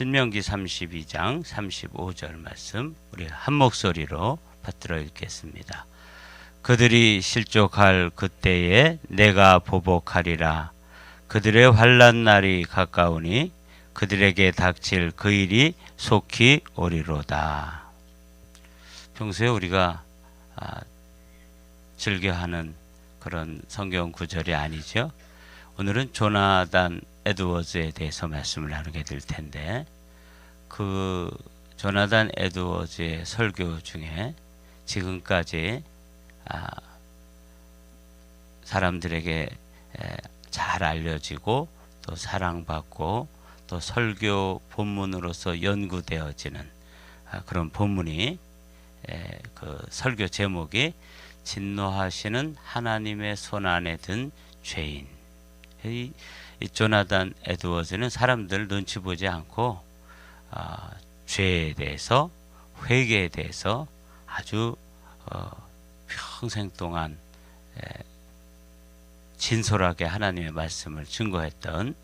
신명기 32장 35절 말씀 우리 한 목소리로 받들어 읽겠습니다. 그들이 실족할 그때에 내가 보복하리라. 그들의 환난 날이 가까우니 그들에게 닥칠 그 일이 속히 오리로다. 평소에 우리가 즐겨하는 그런 성경 구절이 아니죠. 오늘은 조나단 에드워즈에 대해서 말씀을 나누게 될 텐데, 그 조나단 에드워즈의 설교 중에 지금까지 사람들에게 잘 알려지고 또 사랑받고 또 설교 본문으로서 연구되어지는 그런 본문이, 그 설교 제목이 진노하시는 하나님의 손안에 든 죄인. 이 조나단 에드워즈는 사람들 눈치 보지 않고 죄에 대해서, 회개에 대해서 아주 평생 동안 진솔하게 하나님의 말씀을 증거했던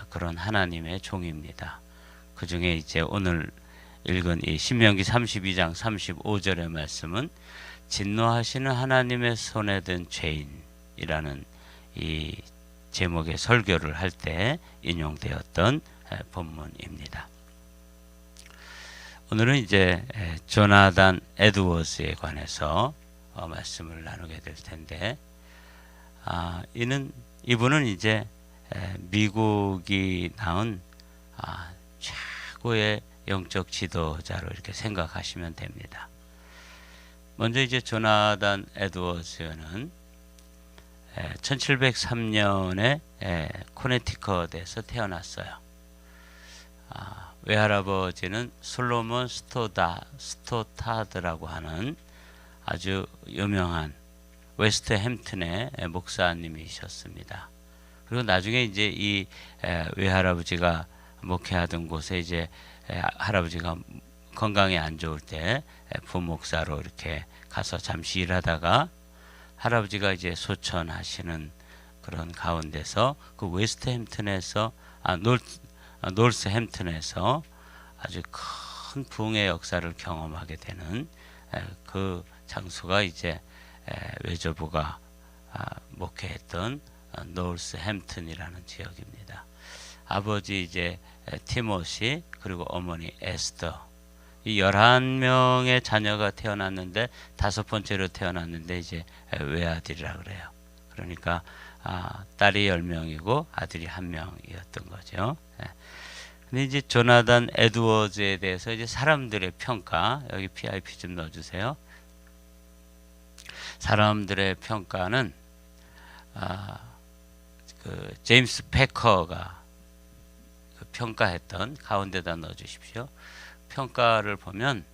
그런 하나님의 종입니다. 그 중에 이제 오늘 읽은 이 신명기 32장 35절의 말씀은 진노하시는 하나님의 손에 든 죄인이라는 이 제목의 설교를 할 때 인용되었던 본문입니다. 오늘은 이제 조나단 에드워즈에 관해서 말씀을 나누게 될 텐데, 이분은 이제 미국이 낳은 최고의 영적 지도자로 이렇게 생각하시면 됩니다. 먼저 이제 조나단 에드워즈는 1703년에 코네티컷에서 태어났어요. 외할아버지는 솔로몬 스토타드라고 하는 아주 유명한 웨스트 햄튼의 목사님이셨습니다. 그리고 나중에 이제 이 외할아버지가 목회하던 곳에 이제 할아버지가 건강이 안 좋을 때 부목사로 이렇게 가서 잠시 일하다가 할아버지가 이제 소천하시는 그런 가운데서 그 웨스트 햄튼에서 노스 햄튼에서 아주 큰 부흥의 역사를 경험하게 되는 그 장소가 이제 외조부가 목회했던 노스 햄튼이라는 지역입니다. 아버지 이제 티모시, 그리고 어머니 에스더, 이 11명의 자녀가 태어났는데 5번째로 태어났는데 이제 외아들이라 그래요. 그러니까 딸이 10명이고 아들이 1명이었던 거죠. 근데 이제 조나단 에드워즈에 대해서 이제 사람들의 평가, 여기 PIP 좀 넣어주세요. 사람들의 평가는 그 제임스 패커가 그 평가했던, 가운데다 넣어주십시오. 평가를 보면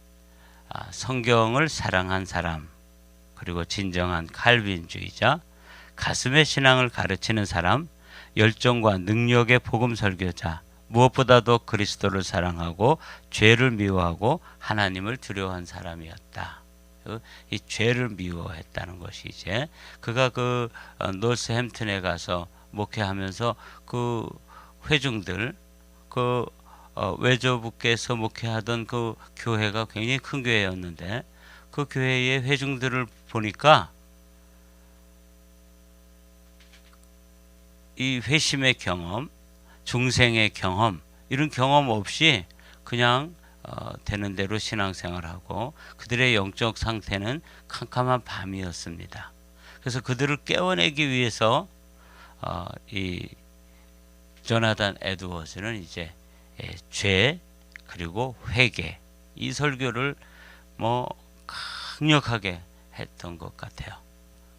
성경을 사랑한 사람, 그리고 진정한 칼빈주의자, 가슴의 신앙을 가르치는 사람, 열정과 능력의 복음 설교자, 무엇보다도 그리스도를 사랑하고 죄를 미워하고 하나님을 두려워한 사람이었다. 이 죄를 미워했다는 것이 이제 그가 그 노스햄튼에 가서 목회하면서 그 회중들, 그 외조부께서 목회하던 그 교회가 굉장히 큰 교회였는데, 그 교회의 회중들을 보니까 이 회심의 경험, 중생의 경험, 이런 경험 없이 그냥 되는 대로 신앙생활하고 그들의 영적 상태는 캄캄한 밤이었습니다. 그래서 그들을 깨워내기 위해서 이 조나단 에드워즈는 이제 죄 그리고 회개, 이 설교를 강력하게 했던 것 같아요.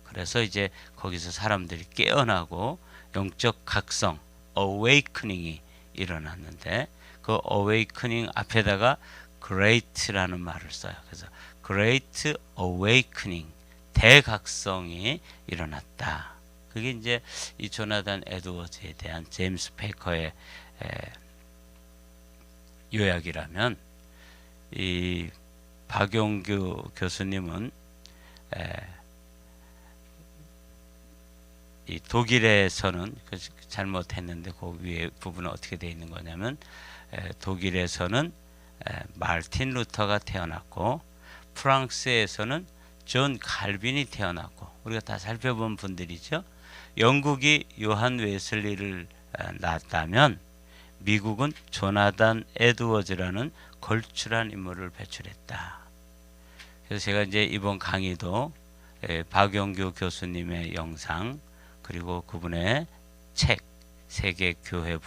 그래서 이제 거기서 사람들이 깨어나고 영적 각성, awakening이 일어났는데, 그 awakening 앞에다가 great라는 말을 써요. 그래서 great awakening, 대각성이 일어났다. 그게 이제 이 조나단 에드워즈에 대한 제임스 패커의 요약이라면, 이 박용규 교수님은 이 독일에서는 잘못했는데 그 위에 부분은 어떻게 되어 있는 거냐면, 독일에서는 마르틴 루터가 태어났고 프랑스에서는 존 칼빈이 태어났고 우리가 다 살펴본 분들이죠. 영국이 요한 웨슬리를 낳았다면 미국은 조나단 에드워즈라는 걸출한 인물을 배출했다. 그래서 제가 이제 이번 강의도 박영규 교수님의 영상 그리고 그분의 책 세계 교회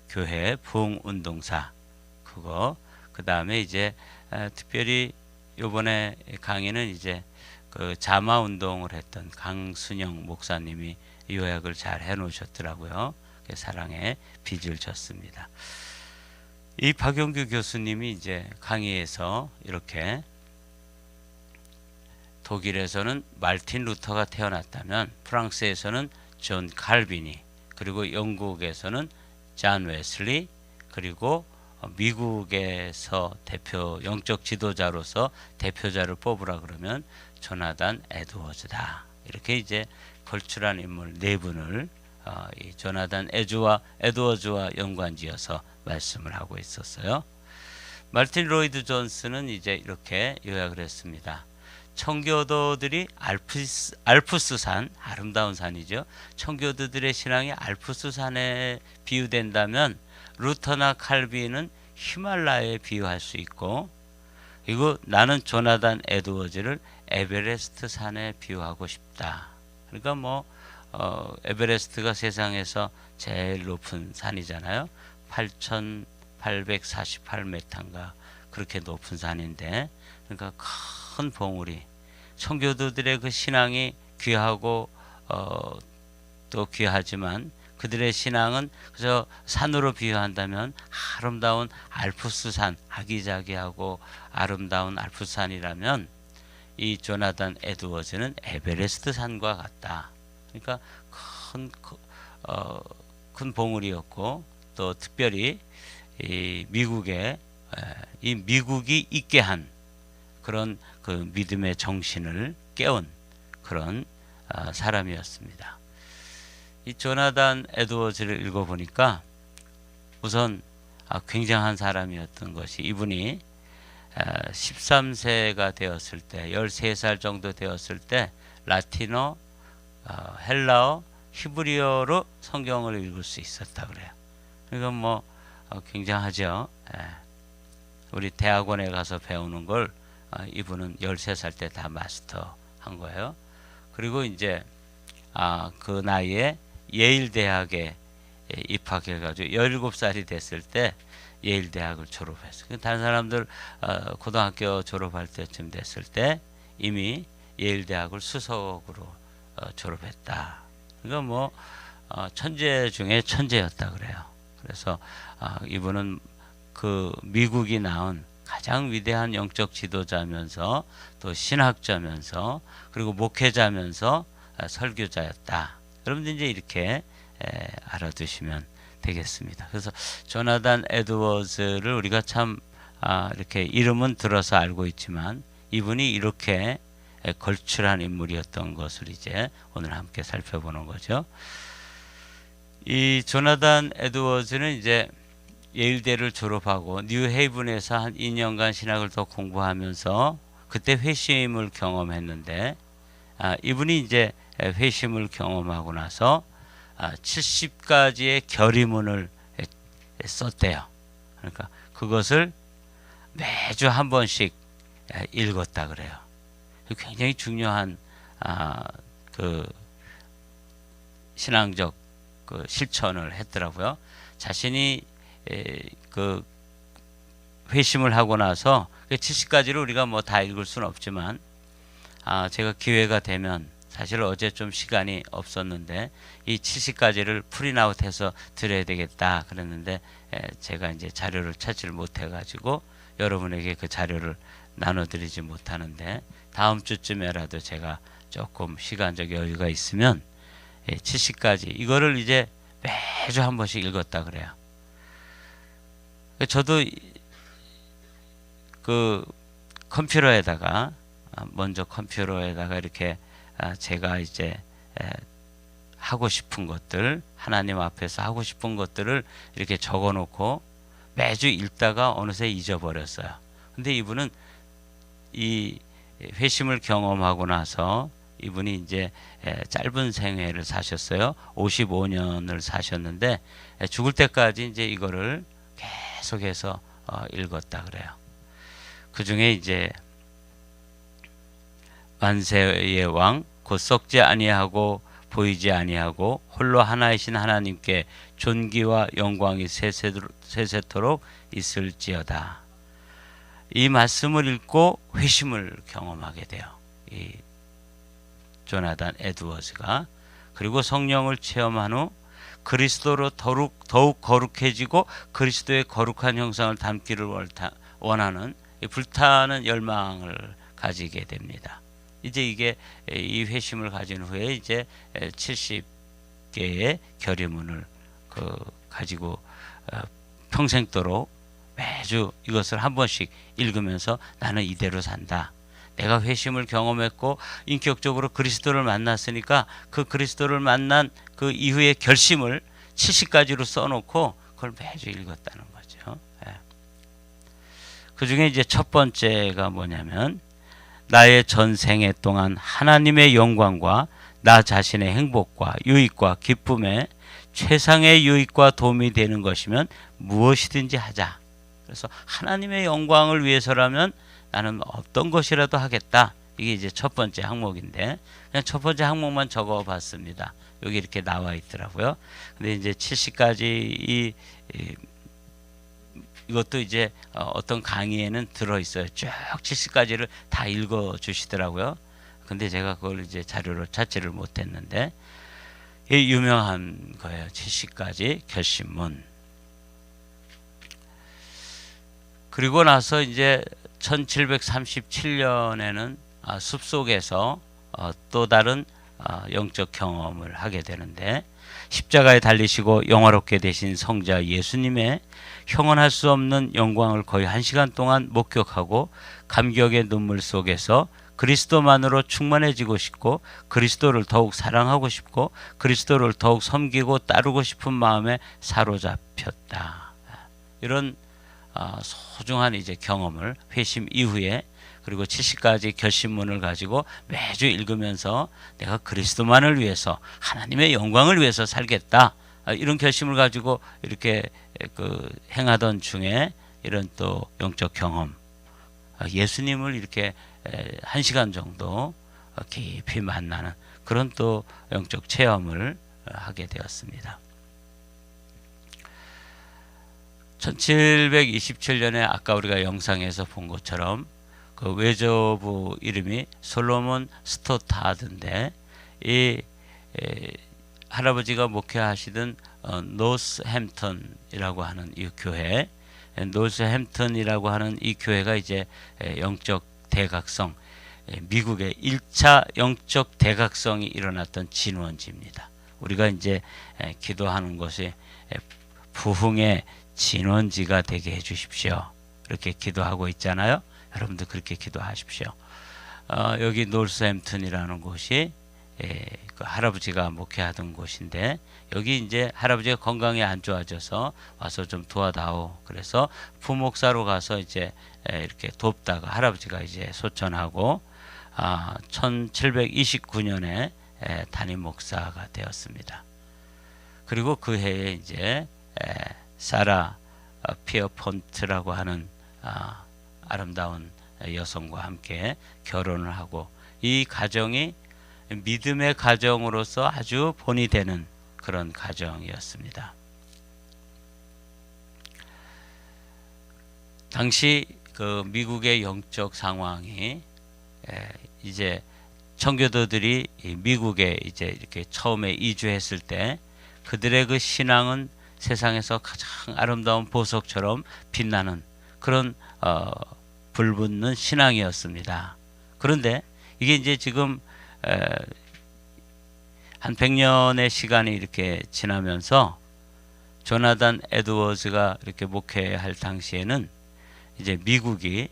교회 부흥운동사 그거 그 다음에 이제 특별히 요번에 강의는 이제 그 자마 운동을 했던 강순영 목사님이 요약을 잘 해놓으셨더라고요. 사랑의 빚을 졌습니다. 이 박영규 교수님이 이제 강의에서 이렇게 독일에서는 마르틴 루터가 태어났다면 프랑스에서는 존 칼빈이 그리고 영국에서는 존 웨슬리 그리고 미국에서 대표 영적 지도자로서 대표자를 뽑으라 그러면 조나단 에드워즈다. 이렇게 이제 걸출한 인물 네 분을 이 조나단 에드워즈와 연관지어서 말씀을 하고 있었어요. 마르틴 로이드 존스는 이제 이렇게 요약을 했습니다. 청교도들이 알프스산 아름다운 산이죠. 청교도들의 신앙이 알프스산에 비유된다면 루터나 칼빈은 히말라야에 비유할 수 있고 그리고 나는 조나단 에드워즈를 에베레스트 산에 비유하고 싶다. 그러니까 뭐 에베레스트가 세상에서 제일 높은 산이잖아요. 8,848m인가 그렇게 높은 산인데 그러니까 큰 봉우리 청교도들의 그 신앙이 귀하고 또 귀하지만 그들의 신앙은 그저 산으로 비유한다면 아름다운 알프스산 아기자기하고 아름다운 알프스산이라면 이 조나단 에드워즈는 에베레스트 산과 같다. 그러니까 큰 봉우리였고 또 특별히 이 미국이 있게 한 그런 그 믿음의 정신을 깨운 그런 사람이었습니다. 이 조나단 에드워즈를 읽어보니까 우선 굉장한 사람이었던 것이 이분이 13세가 되었을 때 13살 정도 되었을 때 라틴어, 헬라어, 히브리어로 성경을 읽을 수 있었다 그래요. 그러니까 뭐 굉장하죠. 우리 대학원에 가서 배우는 걸 이분은 13살 때 다 마스터한 거예요. 그리고 이제 그 나이에 예일 대학에 입학해가지고 17살이 됐을 때 예일 대학을 졸업했어요. 다른 사람들 고등학교 졸업할 때쯤 됐을 때 이미 예일 대학을 수석으로 졸업했다. 그러니까 뭐 천재 중에 천재였다 그래요. 그래서 이분은 그 미국이 낳은 가장 위대한 영적 지도자면서 또 신학자면서 그리고 목회자면서 설교자였다. 여러분들 이제 이렇게 알아두시면 되겠습니다. 그래서 조나단 에드워즈를 우리가 참 이렇게 이름은 들어서 알고 있지만 이분이 이렇게 걸출한 인물이었던 것을 이제 오늘 함께 살펴보는 거죠. 이 조나단 에드워즈는 이제 예일대를 졸업하고 뉴헤이븐에서 한 2년간 신학을 더 공부하면서 그때 회심을 경험했는데 이분이 이제 회심을 경험하고 나서 70가지의 결의문을 썼대요. 그러니까 그것을 매주 한 번씩 읽었다 그래요. 굉장히 중요한 그 신앙적 그 실천을 했더라고요. 자신이 그 회심을 하고 나서 70가지를 우리가 뭐 다 읽을 수는 없지만 제가 기회가 되면 사실 어제 좀 시간이 없었는데 이 70가지를 프린아웃해서 드려야 되겠다 그랬는데 제가 이제 자료를 찾지를 못해 가지고 여러분에게 그 자료를 나눠드리지 못하는데 다음 주쯤에라도 제가 조금 시간적 여유가 있으면 70가지 이거를 이제 매주 한 번씩 읽었다 그래요. 저도 그 컴퓨터에다가 먼저 컴퓨터에다가 이렇게 제가 이제 하고 싶은 것들, 하나님 앞에서 하고 싶은 것들을 이렇게 적어 놓고 매주 읽다가 어느새 잊어버렸어요. 근데 이분은 이 회심을 경험하고 나서 이분이 이제 짧은 생애를 사셨어요. 55년을 사셨는데 죽을 때까지 이제 이거를 계속해서 읽었다 그래요. 그 중에 이제 만세의 왕 곧 썩지 아니하고 보이지 아니하고 홀로 하나이신 하나님께 존귀와 영광이 세세토록 있을지어다. 이 말씀을 읽고 회심을 경험하게 돼요. 이 조나단 에드워즈가. 그리고 성령을 체험한 후 그리스도로 더욱 거룩해지고 그리스도의 거룩한 형상을 담기를 원하는 불타는 열망을 가지게 됩니다. 이제 이게 이 회심을 가진 후에 이제 70개의 결의문을 가지고 평생도록 매주 이것을 한 번씩 읽으면서 나는 이대로 산다. 내가 회심을 경험했고 인격적으로 그리스도를 만났으니까 그 그리스도를 만난 그 이후의 결심을 70가지로 써놓고 그걸 매주 읽었다는 거죠. 그 중에 이제 첫 번째가 뭐냐면 나의 전생애 동안 하나님의 영광과 나 자신의 행복과 유익과 기쁨에 최상의 유익과 도움이 되는 것이면 무엇이든지 하자. 그래서 하나님의 영광을 위해서라면 나는 어떤 것이라도 하겠다. 이게 이제 첫 번째 항목인데 그냥 첫 번째 항목만 적어 봤습니다. 여기 이렇게 나와 있더라고요. 근데 이제 70가지 이것도 이제 어떤 강의에는 들어 있어요. 쭉 70가지를 다 읽어 주시더라고요. 근데 제가 그걸 이제 자료로 찾지를 못했는데 유명한 거예요. 70가지 결심문. 그리고 나서 이제 1737년에는 숲속에서 또 다른 영적 경험을 하게 되는데 십자가에 달리시고 영화롭게 되신 성자 예수님의 형언할 수 없는 영광을 거의 1시간 동안 목격하고 감격의 눈물 속에서 그리스도만으로 충만해지고 싶고 그리스도를 더욱 사랑하고 싶고 그리스도를 더욱 섬기고 따르고 싶은 마음에 사로잡혔다. 이런 소중한 이제 경험을 회심 이후에 그리고 70가지 결심문을 가지고 매주 읽으면서 내가 그리스도만을 위해서 하나님의 영광을 위해서 살겠다. 이런 결심을 가지고 이렇게 행하던 중에 이런 또 영적 경험, 예수님을 이렇게 1시간 정도 깊이 만나는 그런 또 영적 체험을 하게 되었습니다. 1727년에 아까 우리가 영상에서 본 것처럼 그 외조부 이름이 솔로몬 스토타드인데 이 할아버지가 목회하시던 노스햄턴이라고 하는 이 교회, 노스햄턴이라고 하는 이 교회가 이제 영적 대각성, 미국의 1차 영적 대각성이 일어났던 진원지입니다. 우리가 이제 기도하는 것이 부흥의 진원지가 되게 해주십시오. 이렇게 기도하고 있잖아요. 여러분도 그렇게 기도하십시오. 여기 노스햄튼이라는 곳이 그 할아버지가 목회하던 곳인데 여기 이제 할아버지가 건강이 안 좋아져서 와서 좀 도와다오. 그래서 부목사로 가서 이제 이렇게 돕다가 할아버지가 이제 소천하고 1729년에 담임 목사가 되었습니다. 그리고 그 해에 이제 사라 피어폰트라고 하는 아름다운 여성과 함께 결혼을 하고 이 가정이 믿음의 가정으로서 아주 본이 되는 그런 가정이었습니다. 당시 그 미국의 영적 상황이 이제 청교도들이 미국에 이제 이렇게 처음에 이주했을 때 그들의 그 신앙은 세상에서 가장 아름다운 보석처럼 빛나는 그런 불붙는 신앙이었습니다. 그런데 이게 이제 지금 한 100년의 시간이 이렇게 지나면서 조나단 에드워즈가 이렇게 목회할 당시에는 이제 미국이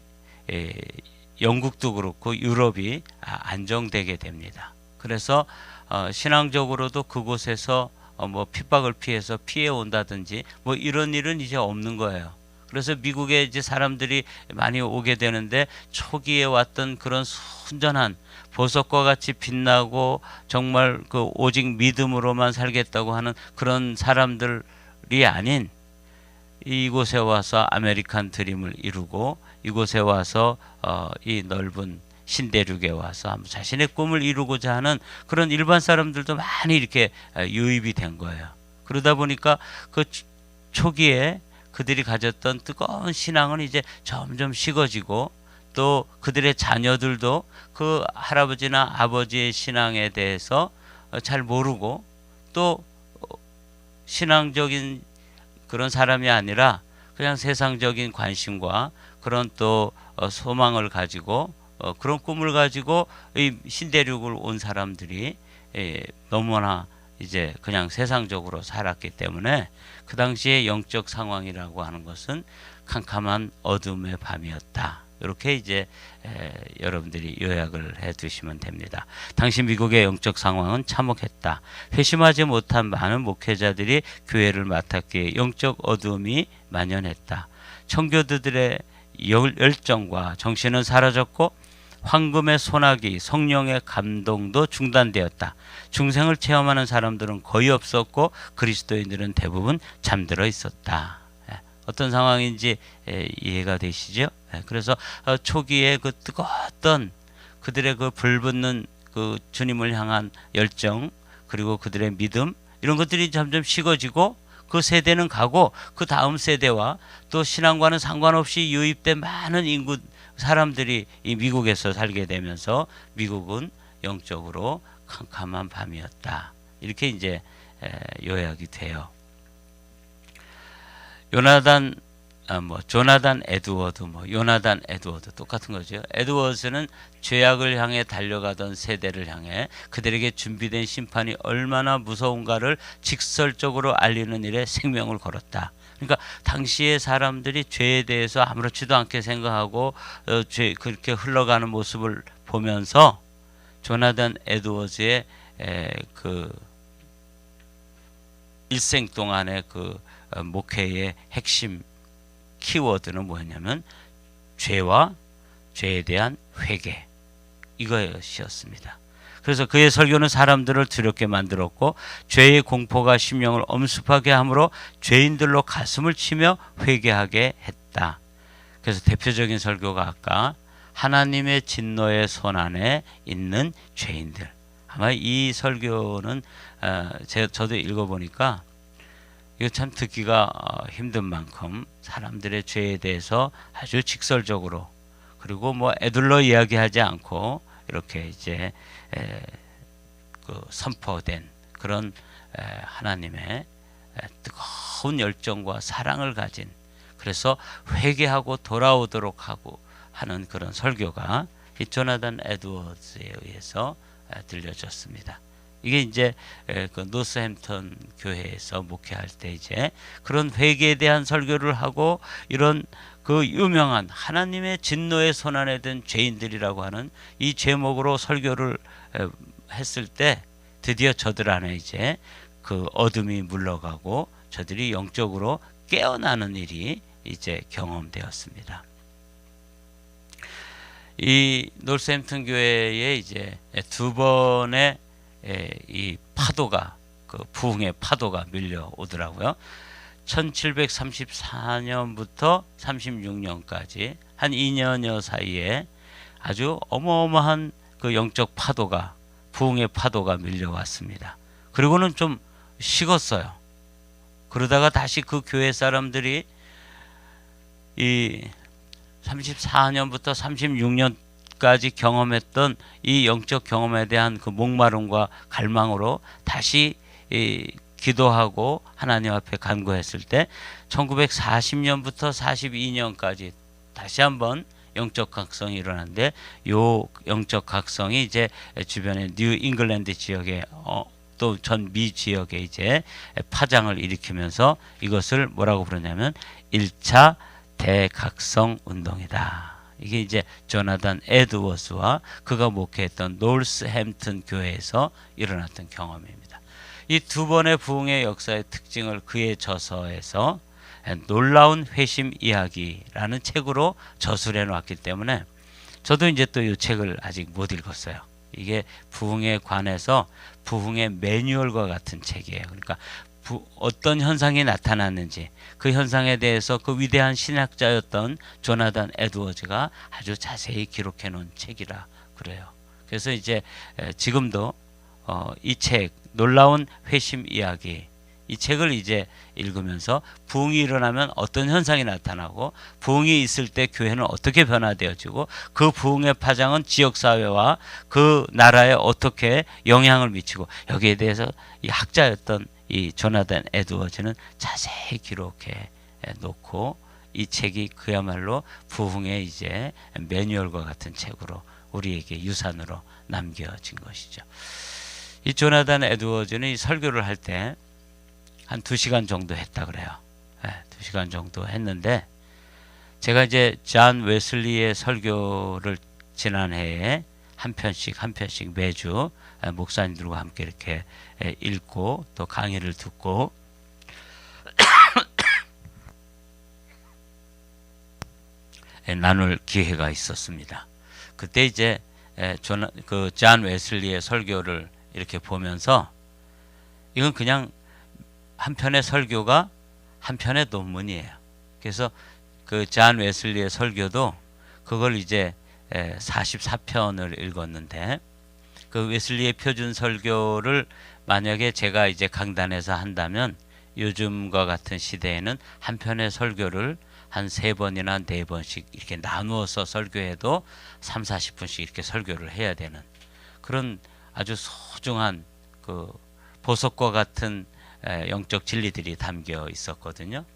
영국도 그렇고 유럽이 안정되게 됩니다. 그래서 신앙적으로도 그곳에서 뭐 핍박을 피해서 피해 온다든지 뭐 이런 일은 이제 없는 거예요. 그래서 미국에 이제 사람들이 많이 오게 되는데 초기에 왔던 그런 순전한 보석과 같이 빛나고 정말 그 오직 믿음으로만 살겠다고 하는 그런 사람들이 아닌 이곳에 와서 아메리칸 드림을 이루고 이곳에 와서 이 넓은 신대륙에 와서 자신의 꿈을 이루고자 하는 그런 일반 사람들도 많이 이렇게 유입이 된 거예요. 그러다 보니까 그 초기에 그들이 가졌던 뜨거운 신앙은 이제 점점 식어지고 또 그들의 자녀들도 그 할아버지나 아버지의 신앙에 대해서 잘 모르고 또 신앙적인 그런 사람이 아니라 그냥 세상적인 관심과 그런 또 소망을 가지고 그런 꿈을 가지고 이 신대륙을 온 사람들이 너무나 이제 그냥 세상적으로 살았기 때문에 그 당시의 영적 상황이라고 하는 것은 캄캄한 어둠의 밤이었다. 이렇게 이제 여러분들이 요약을 해 두시면 됩니다. 당시 미국의 영적 상황은 참혹했다. 회심하지 못한 많은 목회자들이 교회를 맡았기에 영적 어둠이 만연했다. 청교도들의 열정과 정신은 사라졌고 황금의 소나기, 성령의 감동도 중단되었다. 중생을 체험하는 사람들은 거의 없었고 그리스도인들은 대부분 잠들어 있었다. 어떤 상황인지 이해가 되시죠? 그래서 초기에 그 뜨거웠던 그들의 그 불붙는 그 주님을 향한 열정 그리고 그들의 믿음 이런 것들이 점점 식어지고 그 세대는 가고 그 다음 세대와 또 신앙과는 상관없이 유입된 많은 인구 사람들이 이 미국에서 살게 되면서 미국은 영적으로 캄캄한 밤이었다. 이렇게 이제 요약이 돼요. 조나단 에드워드 똑같은 거죠. 에드워드는 죄악을 향해 달려가던 세대를 향해 그들에게 준비된 심판이 얼마나 무서운가를 직설적으로 알리는 일에 생명을 걸었다. 그러니까 당시의 사람들이 죄에 대해서 아무렇지도 않게 생각하고 그렇게 흘러가는 모습을 보면서 조나단 에드워즈의 그 일생 동안의 그 목회의 핵심 키워드는 뭐였냐면 죄와 죄에 대한 회개 이것이었습니다. 그래서 그의 설교는 사람들을 두렵게 만들었고 죄의 공포가 심령을 엄습하게 하므로 죄인들로 가슴을 치며 회개하게 했다. 그래서 대표적인 설교가 아까 하나님의 진노의 손안에 있는 죄인들. 아마 이 설교는 저도 읽어보니까 이거 참 듣기가 힘든 만큼 사람들의 죄에 대해서 아주 직설적으로 그리고 뭐 애둘러 이야기하지 않고 이렇게 이제 그 선포된 그런 하나님의 뜨거운 열정과 사랑을 가진 그래서 회개하고 돌아오도록 하고 하는 그런 설교가 이 조나단 에드워즈에 의해서 들려졌습니다. 이게 이제 그 노스햄턴 교회에서 목회할 때 이제 그런 회개에 대한 설교를 하고 이런 그 유명한 하나님의 진노의 손안에 든 죄인들이라고 하는 이 제목으로 설교를 했을 때 드디어 저들 안에 이제 그 어둠이 물러가고 저들이 영적으로 깨어나는 일이 이제 경험되었습니다. 이 노스햄튼 교회에 이제 두 번의 이 파도가 그 부흥의 파도가 밀려오더라고요. 1734년부터 36년까지 한 2년여 사이에 아주 어마어마한 그 영적 파도가 부흥의 파도가 밀려왔습니다. 그리고는 좀 식었어요. 그러다가 다시 그 교회 사람들이 이 34년부터 36년까지 경험했던 이 영적 경험에 대한 그 목마름과 갈망으로 다시 기도하고 하나님 앞에 간구했을 때 1940년부터 42년까지 다시 한번 영적 각성이 일어났는데 요 영적 각성이 이제 주변의 뉴 잉글랜드 지역에 또 전 미 지역에 이제 파장을 일으키면서 이것을 뭐라고 부르냐면 1차 대각성 운동이다. 이게 이제 조나단 에드워즈와 그가 목회했던 노스햄튼 교회에서 일어났던 경험입니다. 이 두 번의 부흥의 역사의 특징을 그의 저서에서 놀라운 회심 이야기라는 책으로 저술해 놓았기 때문에 저도 이제 또 이 책을 아직 못 읽었어요. 이게 부흥에 관해서 부흥의 매뉴얼과 같은 책이에요. 그러니까 어떤 현상이 나타났는지 그 현상에 대해서 그 위대한 신학자였던 조나단 에드워즈가 아주 자세히 기록해 놓은 책이라 그래요. 그래서 이제 지금도 이 책 놀라운 회심 이야기 이 책을 이제 읽으면서 부흥이 일어나면 어떤 현상이 나타나고 부흥이 있을 때 교회는 어떻게 변화되어지고 그 부흥의 파장은 지역사회와 그 나라에 어떻게 영향을 미치고 여기에 대해서 이 학자였던 이 조나단 에드워즈는 자세히 기록해 놓고 이 책이 그야말로 부흥의 이제 매뉴얼과 같은 책으로 우리에게 유산으로 남겨진 것이죠. 이 조나단 에드워즈는 이 설교를 할 때 한 2시간 정도 했다 그래요. 2시간 정도 했는데 제가 이제 존 웨슬리의 설교를 지난해에 한 편씩 매주 목사님들과 함께 이렇게 읽고 또 강의를 듣고 나눌 기회가 있었습니다. 그때 이제 존 웨슬리의 설교를 이렇게 보면서 이건 그냥 한 편의 설교가 한 편의 논문이에요. 그래서 그 존 웨슬리의 설교도 그걸 이제 44편을 읽었는데 그 웨슬리의 표준 설교를 만약에 제가 이제 강단에서 한다면 요즘과 같은 시대에는 한 편의 설교를 한 3번이나 4번씩 이렇게 나누어서 설교해도 3, 40분씩 이렇게 설교를 해야 되는 그런 아주 소중한 그 보석과 같은 영적 진리들이 담겨 있었거든요.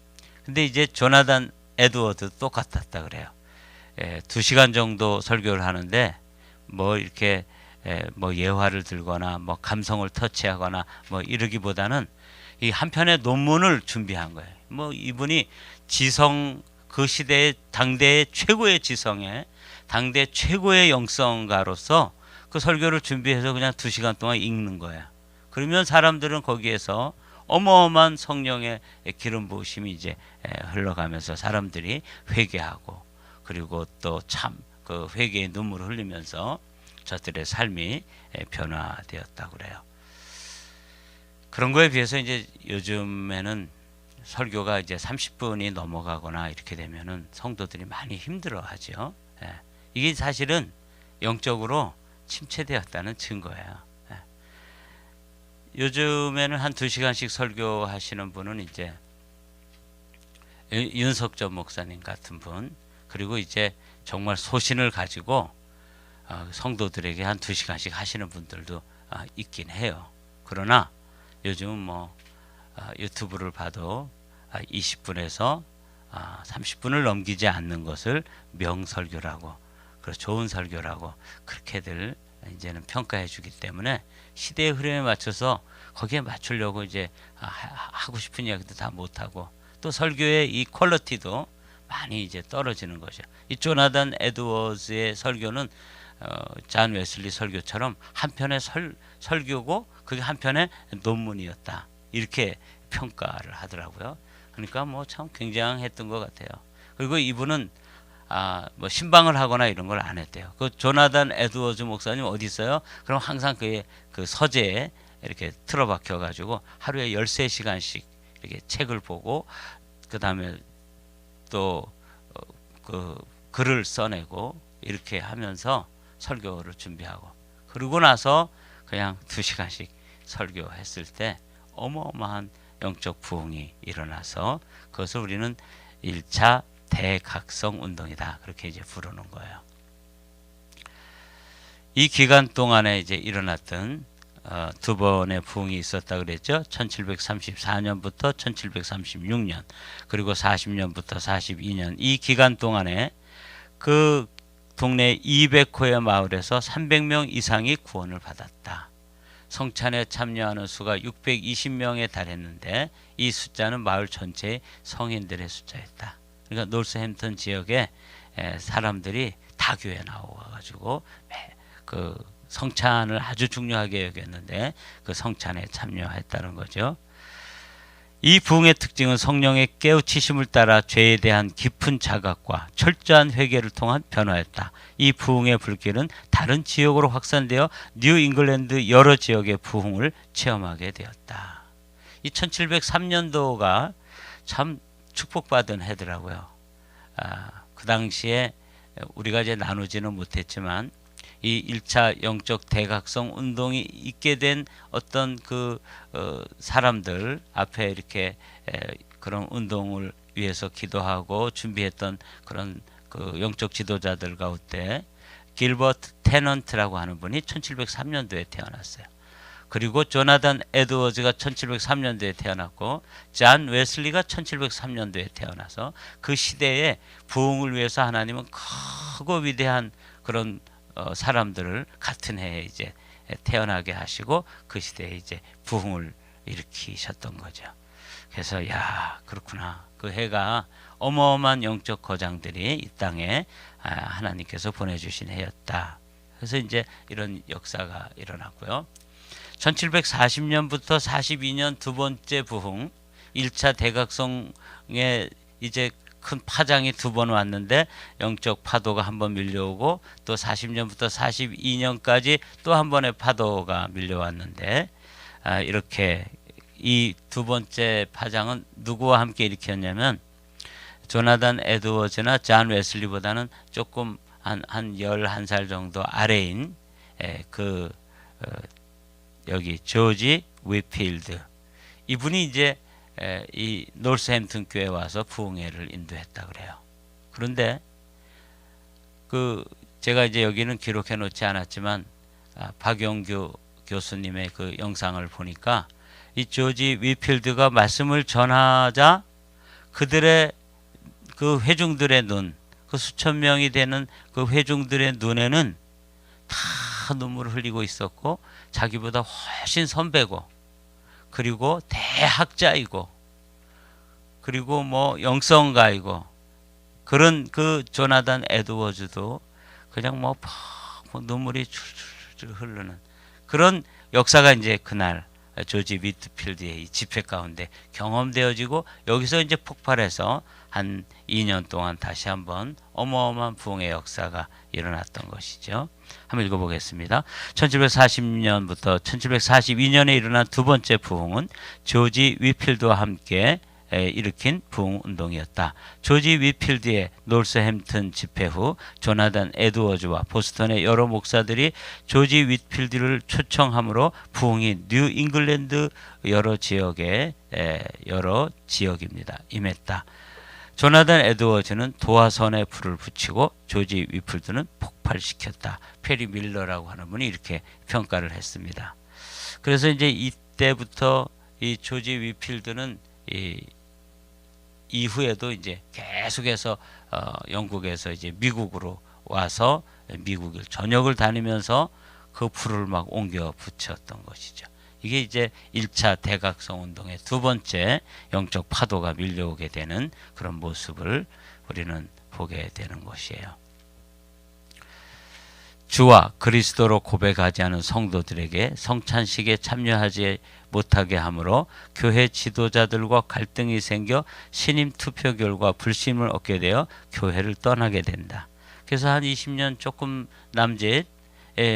근데 이제 조나단 에드워드 똑같았다 그래요. 2시간 정도 설교를 하는데 뭐 이렇게 뭐 예화를 들거나 뭐 감성을 터치하거나 뭐 이러기보다는 이 한 편의 논문을 준비한 거예요. 뭐 이분이 지성 그 시대의 당대의 최고의 지성에 당대 최고의 영성가로서 그 설교를 준비해서 그냥 2시간 동안 읽는 거예요. 그러면 사람들은 거기에서 어마어마한 성령의 기름 부으심이 이제 흘러가면서 사람들이 회개하고 그리고 또 참 그 회개의 눈물을 흘리면서 저들의 삶이 변화되었다고 그래요. 그런 거에 비해서 이제 요즘에는 설교가 이제 30분이 넘어가거나 이렇게 되면은 성도들이 많이 힘들어하죠. 이게 사실은 영적으로 침체되었다는 증거예요. 요즘에는 한 2시간씩 설교하시는 분은 이제 윤석전 목사님 같은 분 그리고 이제 정말 소신을 가지고 성도들에게 한 2시간씩 하시는 분들도 있긴 해요. 그러나 요즘은 뭐 유튜브를 봐도 20분에서 30분을 넘기지 않는 것을 명설교라고 그리고 좋은 설교라고 그렇게들 이제는 평가해 주기 때문에 시대의 흐름에 맞춰서 거기에 맞추려고 이제 하고 싶은 이야기도 다 못하고 또 설교의 이 퀄리티도 많이 이제 떨어지는 거죠. 이 조나단 에드워즈의 설교는 존 웨슬리 설교처럼 한 편의 설교고 그게 한 편의 논문이었다. 이렇게 평가를 하더라고요. 그러니까 뭐 참 굉장했던 것 같아요. 그리고 이분은 뭐 신방을 하거나 이런 걸 안 했대요. 그 조나단 에드워즈 목사님 어디 있어요? 그럼 항상 그의 그 서재에 이렇게 틀어박혀 가지고 하루에 13시간씩 이렇게 책을 보고 그다음에 또 그 글을 써내고 이렇게 하면서 설교를 준비하고 그러고 나서 그냥 2시간씩 설교했을 때 어마어마한 영적 부흥이 일어나서 그것을 우리는 1차 대각성 운동이다. 그렇게 이제 부르는 거예요. 이 기간 동안에 이제 일어났던 2번의 부흥이 있었다 그랬죠. 1734년부터 1736년 그리고 40년부터 42년 이 기간 동안에 그 동네 200호의 마을에서 300명 이상이 구원을 받았다. 성찬에 참여하는 수가 620명에 달했는데 이 숫자는 마을 전체의 성인들의 숫자였다. 그러니까 노스햄튼 지역에 사람들이 다 교회 나와가지고 그 성찬을 아주 중요하게 여겼는데 그 성찬에 참여했다는 거죠. 이 부흥의 특징은 성령의 깨우치심을 따라 죄에 대한 깊은 자각과 철저한 회개를 통한 변화였다. 이 부흥의 불길은 다른 지역으로 확산되어 뉴 잉글랜드 여러 지역의 부흥을 체험하게 되었다. 이 1703년도가 참 축복받은 해더라고요. 그 당시에 우리가 이제 나누지는 못했지만 이 1차 영적 대각성 운동이 있게 된 어떤 그 사람들 앞에 이렇게 그런 운동을 위해서 기도하고 준비했던 그런 그 영적 지도자들 가운데 길버트 테넌트라고 하는 분이 1703년도에 태어났어요. 그리고 조나단 에드워즈가 1703년도에 태어났고 잔 웨슬리가 1703년도에 태어나서 그 시대에 부흥을 위해서 하나님은 크고 위대한 그런 사람들을 같은 해에 이제 태어나게 하시고 그 시대에 이제 부흥을 일으키셨던 거죠. 그래서 야 그렇구나. 그 해가 어마어마한 영적 거장들이 이 땅에 하나님께서 보내주신 해였다. 그래서 이제 이런 역사가 일어났고요. 1740년부터 42년 두 번째 부흥 1차 대각성에 이제 큰 파장이 두 번 왔는데 영적 파도가 한 번 밀려오고 또 40년부터 42년까지 또 한 번의 파도가 밀려왔는데 이렇게 이 두 번째 파장은 누구와 함께 일으켰냐면 조나단 에드워즈나 잔 웨슬리보다는 조금 한 11살 정도 아래인 여기 조지 위필드 이분이 이제 이 노스햄튼 교회에 와서 부흥회를 인도했다 그래요. 그런데 그 제가 이제 여기는 기록해 놓지 않았지만 박영규 교수님의 그 영상을 보니까 이 조지 위필드가 말씀을 전하자 그들의 그 회중들의 눈, 그 수천 명이 되는 그 회중들의 눈에는 다 눈물을 흘리고 있었고 자기보다 훨씬 선배고 그리고 대학자이고 그리고 뭐 영성가이고 그런 그 조나단 에드워즈도 그냥 뭐 눈물이 줄줄 흐르는 그런 역사가 이제 그날 조지 위트필드의 이 집회 가운데 경험되어지고 여기서 이제 폭발해서 한 2년 동안 다시 한번 어마어마한 부흥의 역사가 일어났던 것이죠. 한번 읽어보겠습니다. 1740년부터 1742년에 일어난 두 번째 부흥은 조지 위필드와 함께 일으킨 부흥 운동이었다. 조지 위필드의 노스햄튼 집회 후 조나단 에드워즈와 보스턴의 여러 목사들이 조지 위필드를 초청함으로 부흥이 뉴 잉글랜드 여러 지역입니다. 임했다. 조나단 에드워즈는 도화선에 불을 붙이고 조지 위필드는 폭발시켰다. 페리 밀러라고 하는 분이 이렇게 평가를 했습니다. 그래서 이제 이때부터 이 조지 위필드는 이후에도 이제 계속해서 영국에서 이제 미국으로 와서 미국을 전역을 다니면서 그 불을 막 옮겨 붙였던 것이죠. 이게 이제 1차 대각성 운동의 두 번째 영적 파도가 밀려오게 되는 그런 모습을 우리는 보게 되는 것이에요. 주와 그리스도로 고백하지 않은 성도들에게 성찬식에 참여하지 못하게 하므로 교회 지도자들과 갈등이 생겨 신임 투표 결과 불신을 얻게 되어 교회를 떠나게 된다. 그래서 한 20년 조금 남짓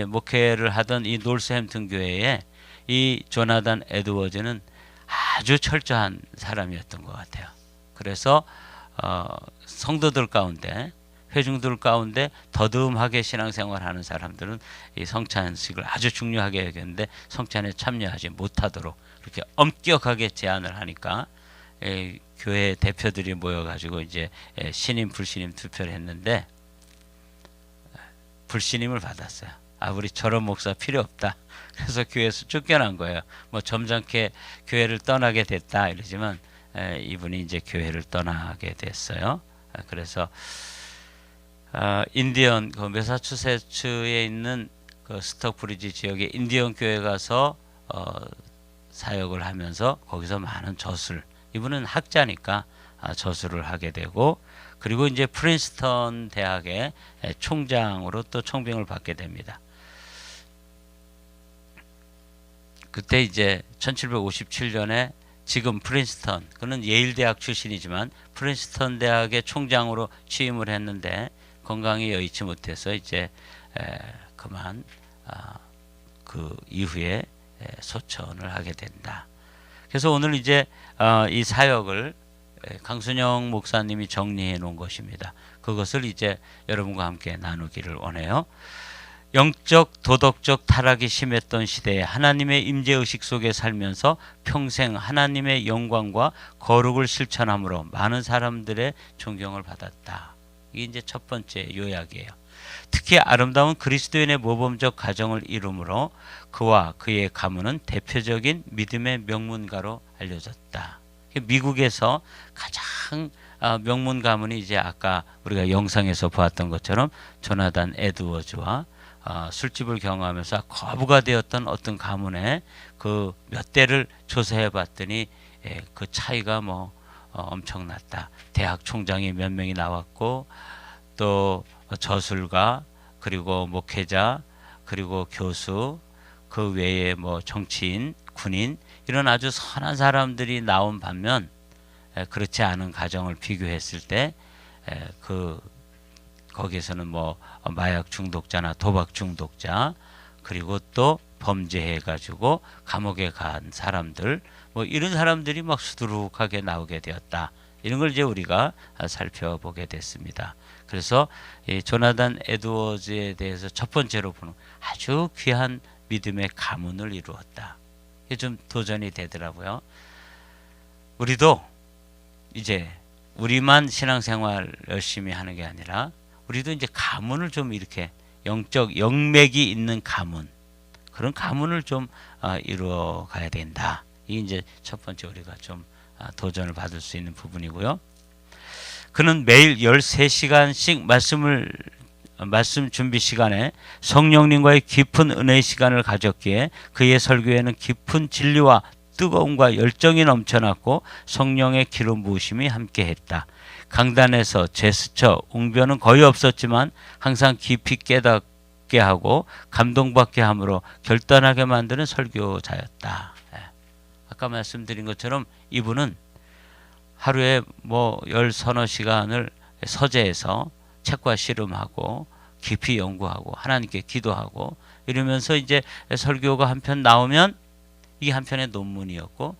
목회를 하던 이 노스햄튼 교회에 이 조나단 에드워즈는 아주 철저한 사람이었던 것 같아요. 그래서 성도들 가운데 회중들 가운데 더듬하게 신앙생활하는 사람들은 이 성찬식을 아주 중요하게 여겼는데 성찬에 참여하지 못하도록 이렇게 엄격하게 제한을 하니까 교회 대표들이 모여가지고 이제 신임 불신임 투표를 했는데 불신임을 받았어요. 우리 저런 목사 필요 없다. 그래서 교회에서 쫓겨난 거예요. 뭐 점잖게 교회를 떠나게 됐다 이러지만 이분이 이제 교회를 떠나게 됐어요. 그래서 인디언 그 매사추세츠에 있는 그 스톡브리지 지역의 인디언 교회 가서 사역을 하면서 거기서 많은 저술 이분은 학자니까 저술을 하게 되고 그리고 이제 프린스턴 대학의 총장으로 또 청빙을 받게 됩니다. 그때 이제 1757년에 지금 프린스턴, 그는 예일 대학 출신이지만 프린스턴 대학의 총장으로 취임을 했는데 건강이 여의치 못해서 이제 그만 그 이후에 소천을 하게 된다. 그래서 오늘 이제 이 사역을 강순영 목사님이 정리해 놓은 것입니다. 그것을 이제 여러분과 함께 나누기를 원해요. 영적 도덕적 타락이 심했던 시대에 하나님의 임재의식 속에 살면서 평생 하나님의 영광과 거룩을 실천함으로 많은 사람들의 존경을 받았다. 이게 이제 첫 번째 요약이에요. 특히 아름다운 그리스도인의 모범적 가정을 이루므로 그와 그의 가문은 대표적인 믿음의 명문가로 알려졌다. 미국에서 가장 명문 가문이 이제 아까 우리가 영상에서 보았던 것처럼 조나단 에드워즈와 술집을 경험하면서 거부가 되었던 어떤 가문의 그 몇 대를 조사해 봤더니 그 차이가 뭐 엄청났다. 대학 총장이 몇 명이 나왔고 또 저술가 그리고 목회자 그리고 교수 그 외에 뭐 정치인 군인 이런 아주 선한 사람들이 나온 반면 그렇지 않은 가정을 비교했을 때 그 거기에서는 뭐 마약 중독자나 도박 중독자 그리고 또 범죄해 가지고 감옥에 간 사람들 뭐 이런 사람들이 막 수두룩하게 나오게 되었다. 이런 걸 이제 우리가 살펴보게 됐습니다. 그래서 이 조나단 에드워즈에 대해서 첫 번째로 보는 아주 귀한 믿음의 가문을 이루었다. 이게 좀 도전이 되더라고요. 우리도 이제 우리만 신앙생활 열심히 하는 게 아니라 우리도 이제 가문을 좀 이렇게 영적 영맥이 있는 가문 그런 가문을 좀 이루어 가야 된다. 이게 이제 첫 번째 우리가 좀 도전을 받을 수 있는 부분이고요. 그는 매일 13시간씩 말씀 준비 시간에 성령님과의 깊은 은혜의 시간을 가졌기에 그의 설교에는 깊은 진리와 뜨거움과 열정이 넘쳐났고 성령의 기름 부으심이 함께했다. 강단에서 제스처, 웅변은 거의 없었지만 항상 깊이 깨닫게 하고 감동받게 함으로 결단하게 만드는 설교자였다. 아까 말씀드린 것처럼 이분은 하루에 뭐 10서너 시간을 서재에서 책과 씨름하고 깊이 연구하고 하나님께 기도하고 이러면서 이제 설교가 한 편 나오면 이게 한 편의 논문이었고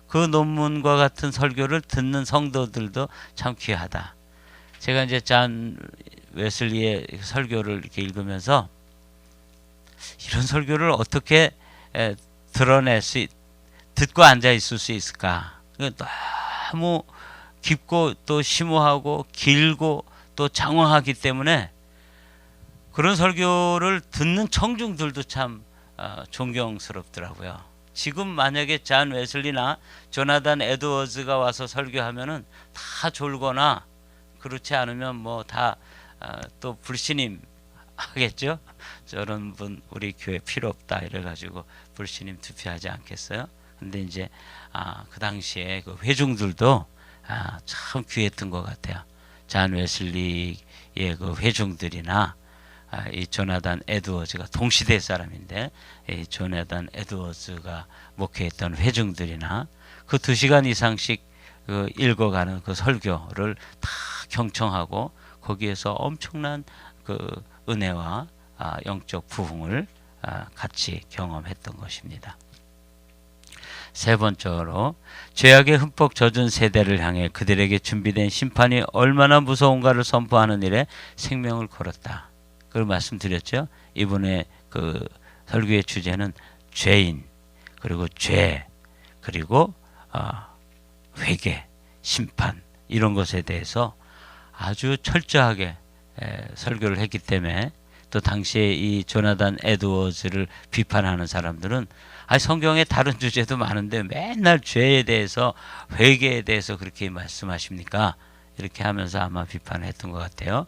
그 논문과 같은 설교를 듣는 성도들도 참 귀하다. 제가 이제 존 웨슬리의 설교를 이렇게 읽으면서 이런 설교를 어떻게 듣고 앉아 있을 수 있을까? 너무 깊고 또 심오하고 길고 또 장황하기 때문에 그런 설교를 듣는 청중들도 참 존경스럽더라고요. 지금 만약에 존 웨슬리나 조나단 에드워즈가 와서 설교하면은 다 졸거나 그렇지 않으면 뭐 다 또 불신임 하겠죠. 저런 분 우리 교회 필요 없다 이래가지고 불신임 투표하지 않겠어요? 근데 이제 그 당시에 그 회중들도 참 귀했던 것 같아요. 존 웨슬리의 그 회중들이나 이 조나단 에드워즈가 동시대 사람인데 이 조나단 에드워즈가 목회했던 회중들이나 그 2시간 이상씩 그 읽어가는 그 설교를 다 경청하고 거기에서 엄청난 그 은혜와 영적 부흥을 같이 경험했던 것입니다. 세 번째로 죄악에 흠뻑 젖은 세대를 향해 그들에게 준비된 심판이 얼마나 무서운가를 선포하는 일에 생명을 걸었다. 그걸 말씀드렸죠. 이분의 그 설교의 주제는 죄인 그리고 죄 그리고 회개 심판 이런 것에 대해서 아주 철저하게 설교를 했기 때문에 또 당시에 이 조나단 에드워즈를 비판하는 사람들은 성경에 다른 주제도 많은데 맨날 죄에 대해서 회개에 대해서 그렇게 말씀하십니까? 이렇게 하면서 아마 비판을 했던 것 같아요.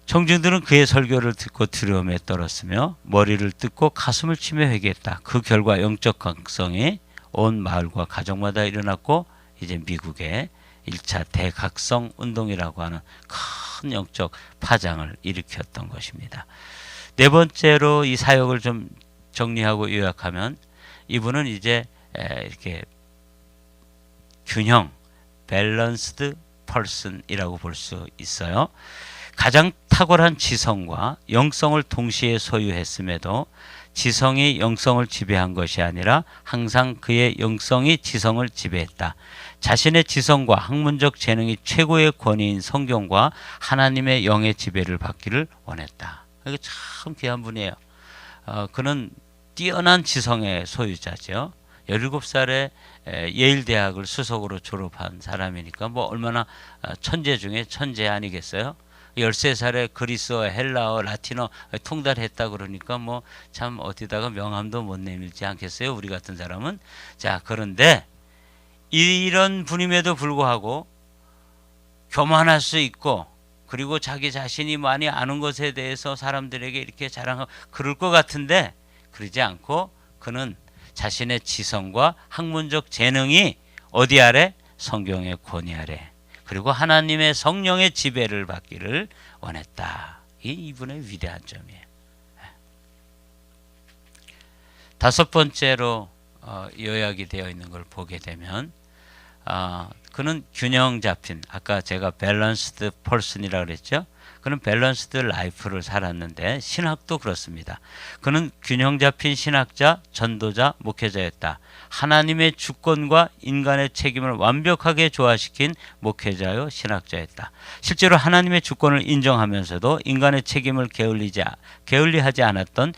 청중들은 그의 설교를 듣고 두려움에 떨었으며 머리를 뜯고 가슴을 치며 회개했다. 그 결과 영적 각성이 온 마을과 가정마다 일어났고 이제 미국에 1차 대각성 운동이라고 하는 큰 영적 파장을 일으켰던 것입니다. 네 번째로 이 사역을 좀 정리하고 요약하면 이분은 이제 이렇게 균형, 밸런스드 퍼슨이라고 볼 수 있어요. 가장 탁월한 지성과 영성을 동시에 소유했음에도 지성이 영성을 지배한 것이 아니라 항상 그의 영성이 지성을 지배했다. 자신의 지성과 학문적 재능이 최고의 권위인 성경과 하나님의 영의 지배를 받기를 원했다. 이게 참 귀한 분이에요. 그는 뛰어난 지성의 소유자죠. 17살에 예일 대학을 수석으로 졸업한 사람이니까 뭐 얼마나 천재 중에 천재 아니겠어요? 13살에 그리스어, 헬라어, 라틴어 통달했다 그러니까 뭐 참 어디다가 명함도 못 내밀지 않겠어요? 우리 같은 사람은. 자, 그런데 이런 분임에도 불구하고 교만할 수 있고 그리고 자기 자신이 많이 아는 것에 대해서 사람들에게 이렇게 자랑하고 그럴 것 같은데 그러지 않고 그는 자신의 지성과 학문적 재능이 어디 아래? 성경의 권위 아래 그리고 하나님의 성령의 지배를 받기를 원했다. 이분의 위대한 점이에요. 다섯 번째로 요약이 되어 있는 걸 보게 되면 그는 균형 잡힌 아까 제가 밸런스드 퍼슨이라고 그랬죠. 그는 밸런스드 라이프를 살았는데 신학도 그렇습니다. 그는 균형 잡힌 신학자, 전도자, 목회자였다. 하나님의 주권과 인간의 책임을 완벽하게 조화시킨 목회자요 신학자였다. 실제로 하나님의 주권을 인정하면서도 인간의 책임을 게을리하지 않았던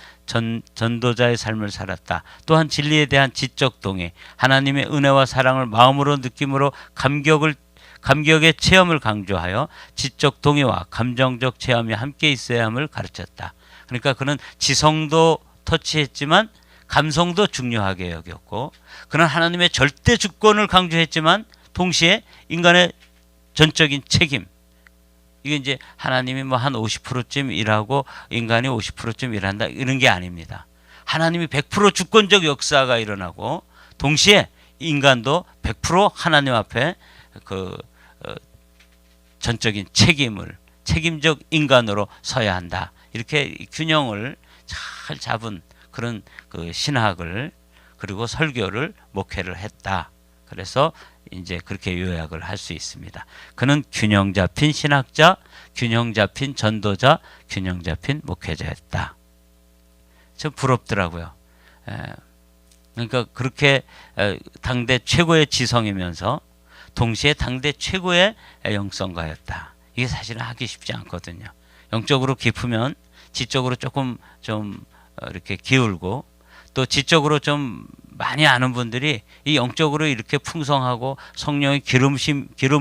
전도자의 삶을 살았다. 또한 진리에 대한 지적 동의, 하나님의 은혜와 사랑을 마음으로 느낌으로 감격의 체험을 강조하여 지적 동의와 감정적 체험이 함께 있어야 함을 가르쳤다. 그러니까 그는 지성도 터치했지만 감성도 중요하게 여겼고 그는 하나님의 절대 주권을 강조했지만 동시에 인간의 전적인 책임 이게 이제 하나님이 뭐 한 50%쯤 일하고 인간이 50%쯤 일한다 이런 게 아닙니다. 하나님이 100% 주권적 역사가 일어나고 동시에 인간도 100% 하나님 앞에 전적인 책임적 인간으로 서야 한다. 이렇게 균형을 잘 잡은 그런 그 신학을 그리고 설교를 목회를 했다. 그래서 이제 그렇게 요약을 할 수 있습니다. 그는 균형 잡힌 신학자, 균형 잡힌 전도자, 균형 잡힌 목회자였다. 좀 부럽더라고요. 그러니까 그렇게 당대 최고의 지성이면서 동시에 당대 최고의 영성가였다. 이게 사실은 하기 쉽지 않거든요. 영적으로 깊으면 지적으로 조금 좀 이렇게 기울고 또 지적으로 좀 많이 아는 분들이 이 영적으로 이렇게 풍성하고 성령의 기름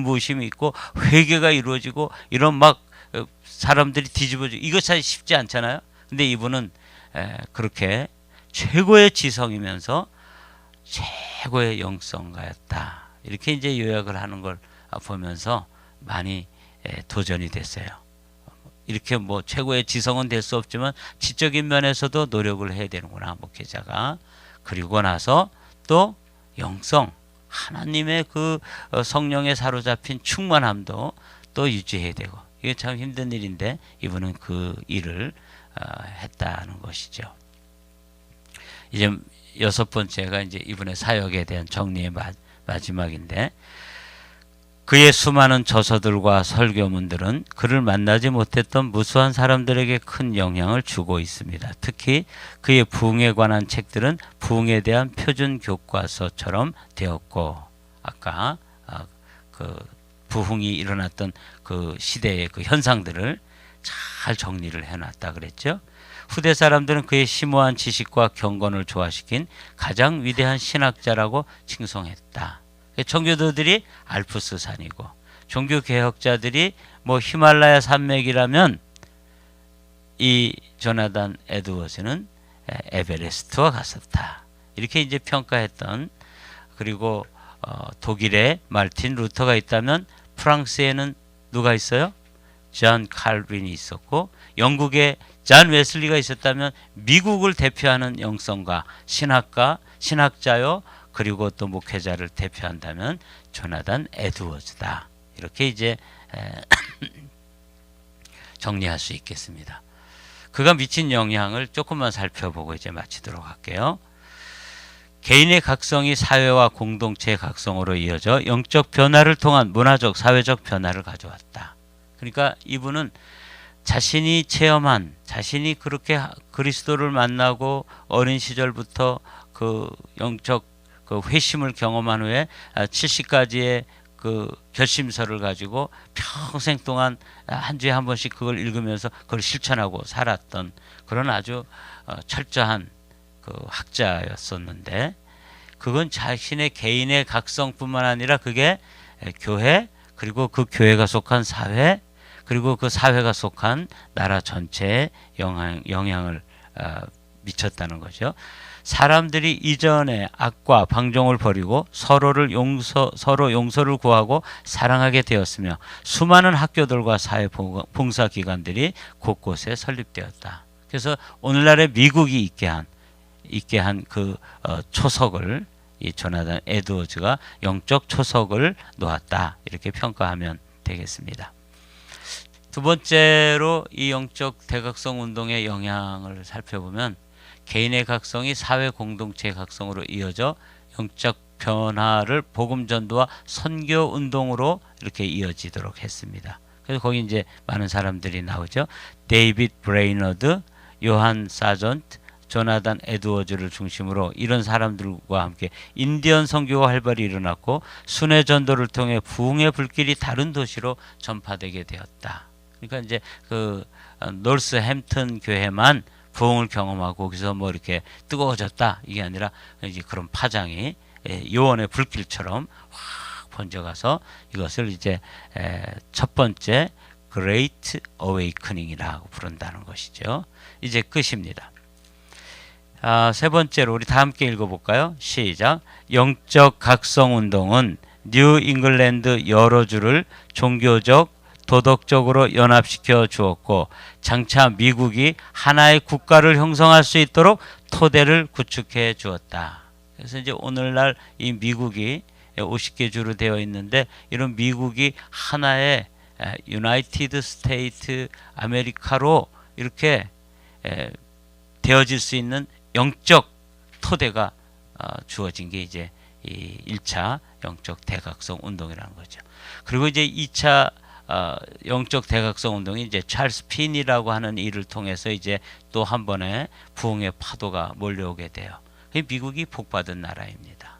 부으심이 있고 회개가 이루어지고 이런 막 사람들이 뒤집어지고 이거 사실 쉽지 않잖아요. 근데 이분은 그렇게 최고의 지성이면서 최고의 영성가였다. 이렇게 이제 요약을 하는 걸 보면서 많이 도전이 됐어요. 이렇게 뭐 최고의 지성은 될 수 없지만 지적인 면에서도 노력을 해야 되는구나 목회자가. 그리고 나서 또 영성 하나님의 그 성령에 사로잡힌 충만함도 또 유지해야 되고 이게 참 힘든 일인데 이분은 그 일을 했다는 것이죠. 이제 여섯 번째가 이제 이분의 사역에 대한 정리의 마지막인데 그의 수많은 저서들과 설교문들은 그를 만나지 못했던 무수한 사람들에게 큰 영향을 주고 있습니다. 특히 그의 부흥에 관한 책들은 부흥에 대한 표준 교과서처럼 되었고 아까 그 부흥이 일어났던 그 시대의 그 현상들을 잘 정리를 해놨다 그랬죠. 후대 사람들은 그의 심오한 지식과 경건을 조화시킨 가장 위대한 신학자라고 칭송했다. 청교도들이 알프스산이고 종교개혁자들이 뭐 히말라야 산맥이라면 이 조나단 에드워즈는 에베레스트와 같았다. 이렇게 이제 평가했던 그리고 독일에 말틴 루터가 있다면 프랑스에는 누가 있어요? 존 칼빈이 있었고 영국에 존 웨슬리가 있었다면 미국을 대표하는 영성가, 신학자요. 그리고 또 목회자를 대표한다면 조나단 에드워즈다. 이렇게 이제 정리할 수 있겠습니다. 그가 미친 영향을 조금만 살펴보고 이제 마치도록 할게요. 개인의 각성이 사회와 공동체의 각성으로 이어져 영적 변화를 통한 문화적, 사회적 변화를 가져왔다. 그러니까 이분은 자신이 체험한, 자신이 그렇게 그리스도를 만나고 어린 시절부터 그 영적 그 회심을 경험한 후에 70가지의 그 결심서를 가지고 평생 동안 한 주에 한 번씩 그걸 읽으면서 그걸 실천하고 살았던 그런 아주 철저한 그 학자였었는데, 그건 자신의 개인의 각성뿐만 아니라 그게 교회, 그리고 그 교회가 속한 사회, 그리고 그 사회가 속한 나라 전체에 영향을 미쳤다는 거죠. 사람들이 이전에 악과 방종을 버리고 서로 용서를 구하고 사랑하게 되었으며 수많은 학교들과 사회 봉사 기관들이 곳곳에 설립되었다. 그래서 오늘날의 미국이 있게 한 그 초석을 이 조나단 에드워즈가 영적 초석을 놓았다. 이렇게 평가하면 되겠습니다. 두 번째로 이 영적 대각성 운동의 영향을 살펴보면 개인의 각성이 사회 공동체의 각성으로 이어져 영적 변화를 복음 전도와 선교 운동으로 이렇게 이어지도록 했습니다. 그래서 거기 이제 많은 사람들이 나오죠. 데이빗 브레이너드, 요한 사전트, 조나단 에드워즈를 중심으로 이런 사람들과 함께 인디언 선교가 활발히 일어났고 순회 전도를 통해 부흥의 불길이 다른 도시로 전파되게 되었다. 그러니까 이제 그 노스햄튼 교회만 부흥을 경험하고 거기서 뭐 이렇게 뜨거워졌다 이게 아니라 이제 그런 파장이 요원의 불길처럼 확 번져가서 이것을 이제 첫 번째 Great Awakening이라고 부른다는 것이죠. 이제 끝입니다. 세 번째로 우리 다 함께 읽어볼까요? 시작. 영적 각성 운동은 뉴 잉글랜드 여러 주를 종교적, 도덕적으로 연합시켜 주었고 장차 미국이 하나의 국가를 형성할 수 있도록 토대를 구축해 주었다. 그래서 이제 오늘날 이 미국이 50개 주로 되어 있는데 이런 미국이 하나의 유나이티드 스테이트 아메리카로 이렇게 되어질 수 있는 영적 토대가 주어진 게 이제 이 1차 영적 대각성 운동이라는 거죠. 그리고 이제 2차 영적 대각성 운동이 이제 찰스 핀이라고 하는 일을 통해서 이제 또 한 번의 부흥의 파도가 몰려오게 돼요. 미국이 복받은 나라입니다.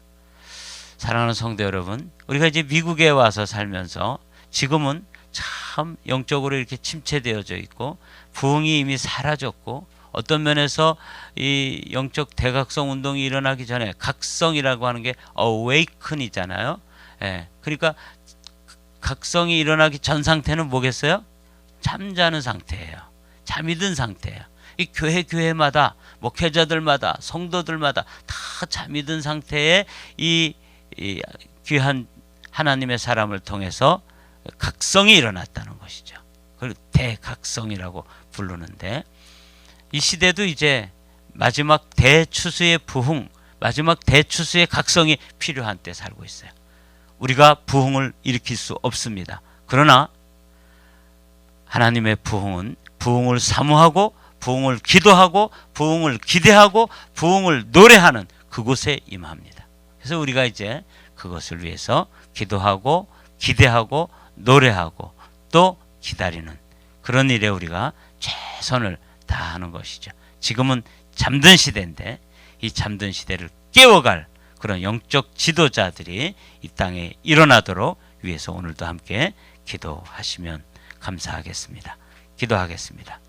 사랑하는 성도 여러분, 우리가 이제 미국에 와서 살면서 지금은 참 영적으로 이렇게 침체되어져 있고 부흥이 이미 사라졌고 어떤 면에서 이 영적 대각성 운동이 일어나기 전에 각성이라고 하는 게 awaken이잖아요. 그러니까 각성이 일어나기 전 상태는 뭐겠어요? 잠자는 상태예요. 잠이 든 상태예요. 이 교회마다 목회자들마다 성도들마다 다 잠이 든 상태에 이 귀한 하나님의 사람을 통해서 각성이 일어났다는 것이죠. 그걸 대각성이라고 부르는데 이 시대도 이제 마지막 대추수의 부흥, 마지막 대추수의 각성이 필요한 때 살고 있어요. 우리가 부흥을 일으킬 수 없습니다. 그러나 하나님의 부흥은 부흥을 사모하고 부흥을 기도하고 부흥을 기대하고 부흥을 노래하는 그곳에 임합니다. 그래서 우리가 이제 그것을 위해서 기도하고 기대하고 노래하고 또 기다리는 그런 일에 우리가 최선을 다하는 것이죠. 지금은 잠든 시대인데 이 잠든 시대를 깨워갈 그런 영적 지도자들이 이 땅에 일어나도록 위해서 오늘도 함께 기도하시면 감사하겠습니다. 기도하겠습니다.